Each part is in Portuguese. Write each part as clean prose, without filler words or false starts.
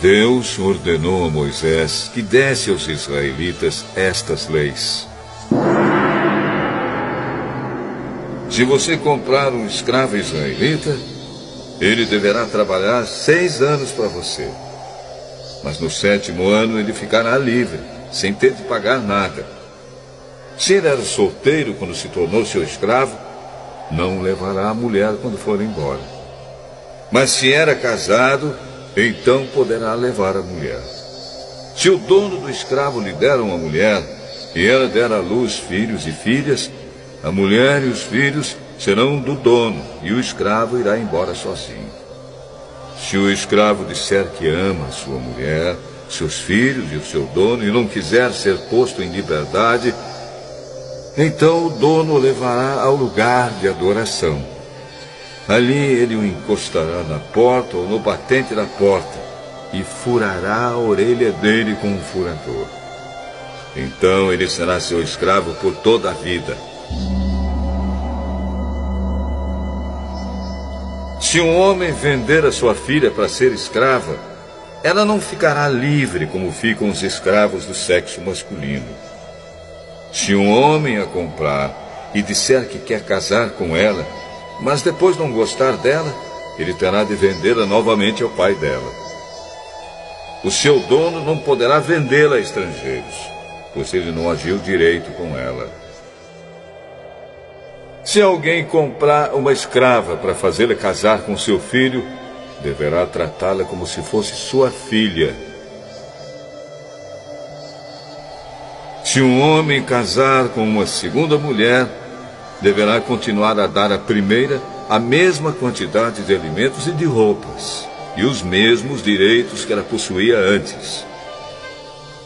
Deus ordenou a Moisés que desse aos israelitas estas leis. Se você comprar um escravo israelita, ele deverá trabalhar 6 anos para você. Mas no 7º ano ele ficará livre, sem ter de pagar nada. Se ele era solteiro quando se tornou seu escravo, não levará a mulher quando for embora. Mas se era casado, então poderá levar a mulher. Se o dono do escravo lhe der uma mulher, e ela der à luz filhos e filhas, a mulher e os filhos serão do dono, e o escravo irá embora sozinho. Se o escravo disser que ama a sua mulher, seus filhos e o seu dono, e não quiser ser posto em liberdade, então o dono o levará ao lugar de adoração. Ali ele o encostará na porta ou no batente da porta e furará a orelha dele com um furador. Então ele será seu escravo por toda a vida. Se um homem vender a sua filha para ser escrava, ela não ficará livre como ficam os escravos do sexo masculino. Se um homem a comprar e disser que quer casar com ela, mas depois não gostar dela, ele terá de vendê-la novamente ao pai dela. O seu dono não poderá vendê-la a estrangeiros, pois ele não agiu direito com ela. Se alguém comprar uma escrava para fazê-la casar com seu filho, deverá tratá-la como se fosse sua filha. Se um homem casar com uma segunda mulher, deverá continuar a dar à primeira a mesma quantidade de alimentos e de roupas, e os mesmos direitos que ela possuía antes.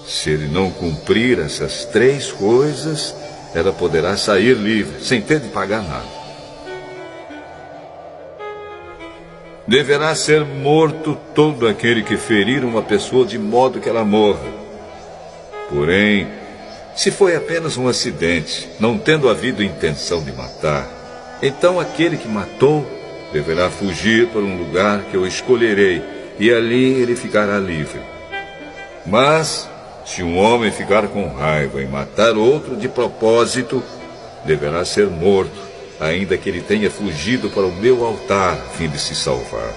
Se ele não cumprir essas 3 coisas, ela poderá sair livre, sem ter de pagar nada. Deverá ser morto todo aquele que ferir uma pessoa de modo que ela morra. Porém, se foi apenas um acidente, não tendo havido intenção de matar, então aquele que matou deverá fugir para um lugar que eu escolherei, e ali ele ficará livre. Mas, se um homem ficar com raiva e matar outro de propósito, deverá ser morto, ainda que ele tenha fugido para o meu altar a fim de se salvar.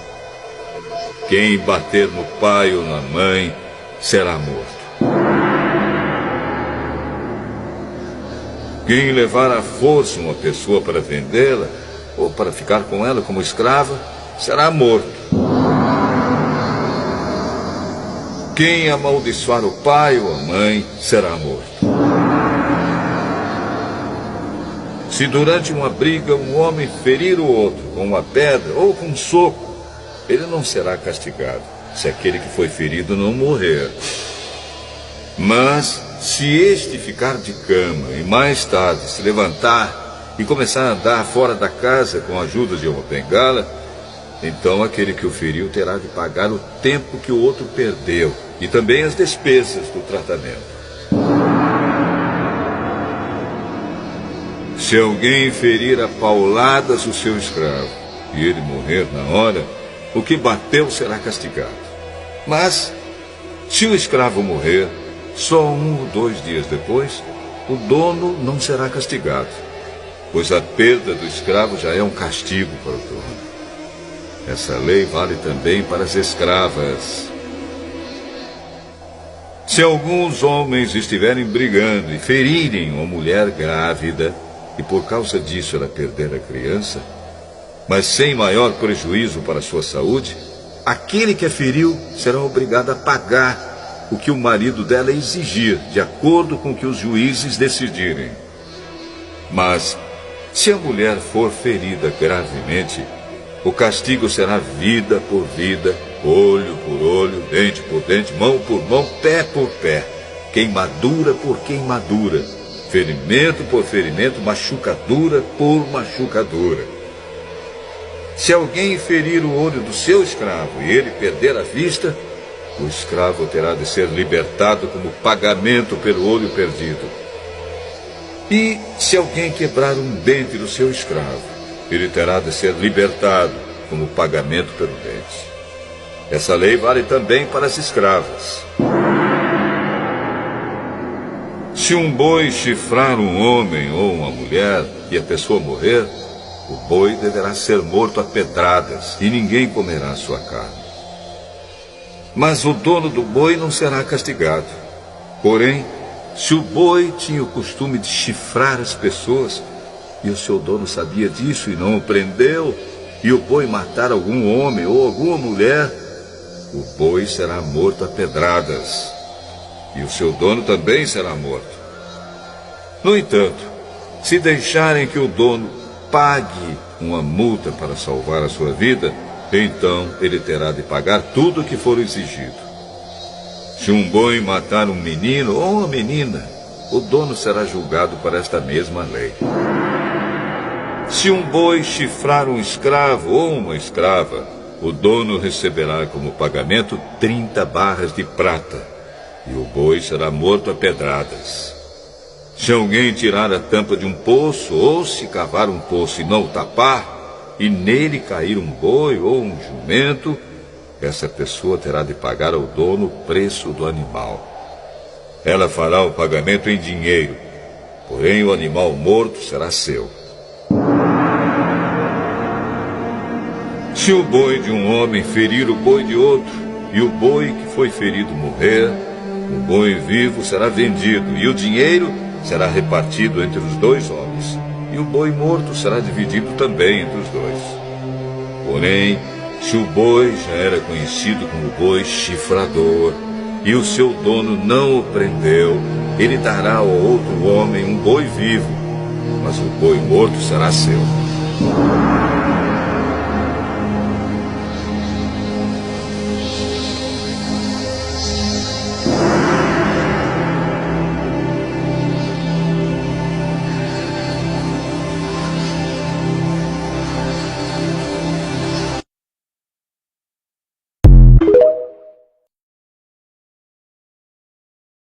Quem bater no pai ou na mãe será morto. Quem levar à força uma pessoa para vendê-la, ou para ficar com ela como escrava, será morto. Quem amaldiçoar o pai ou a mãe, será morto. Se durante uma briga um homem ferir o outro com uma pedra ou com um soco, ele não será castigado, se aquele que foi ferido não morrer. Mas, se este ficar de cama e mais tarde se levantar e começar a andar fora da casa com a ajuda de uma bengala, então aquele que o feriu terá de pagar o tempo que o outro perdeu e também as despesas do tratamento. Se alguém ferir a pauladas o seu escravo e ele morrer na hora, o que bateu será castigado. Mas, se o escravo morrer, só 1 ou 2 dias depois, o dono não será castigado, pois a perda do escravo já é um castigo para o dono. Essa lei vale também para as escravas. Se alguns homens estiverem brigando e ferirem uma mulher grávida, e por causa disso ela perder a criança, mas sem maior prejuízo para a sua saúde, aquele que a feriu será obrigado a pagar o que o marido dela exigir, de acordo com o que os juízes decidirem. Mas, se a mulher for ferida gravemente, o castigo será vida por vida, olho por olho, dente por dente, mão por mão, pé por pé, queimadura por queimadura, ferimento por ferimento, machucadura por machucadura. Se alguém ferir o olho do seu escravo e ele perder a vista, o escravo terá de ser libertado como pagamento pelo olho perdido. E se alguém quebrar um dente do seu escravo, ele terá de ser libertado como pagamento pelo dente. Essa lei vale também para as escravas. Se um boi chifrar um homem ou uma mulher e a pessoa morrer, o boi deverá ser morto a pedradas e ninguém comerá sua carne. Mas o dono do boi não será castigado. Porém, se o boi tinha o costume de chifrar as pessoas, e o seu dono sabia disso e não o prendeu, e o boi matar algum homem ou alguma mulher, o boi será morto a pedradas, e o seu dono também será morto. No entanto, se deixarem que o dono pague uma multa para salvar a sua vida, então ele terá de pagar tudo o que for exigido. Se um boi matar um menino ou uma menina, o dono será julgado por esta mesma lei. Se um boi chifrar um escravo ou uma escrava, o dono receberá como pagamento 30 barras de prata, e o boi será morto a pedradas. Se alguém tirar a tampa de um poço, ou se cavar um poço e não o tapar, e nele cair um boi ou um jumento, essa pessoa terá de pagar ao dono o preço do animal. Ela fará o pagamento em dinheiro, porém o animal morto será seu. Se o boi de um homem ferir o boi de outro, e o boi que foi ferido morrer, o boi vivo será vendido, e o dinheiro será repartido entre os dois homens, e o boi morto será dividido também entre os dois. Porém, se o boi já era conhecido como boi chifrador, e o seu dono não o prendeu, ele dará ao outro homem um boi vivo, mas o boi morto será seu.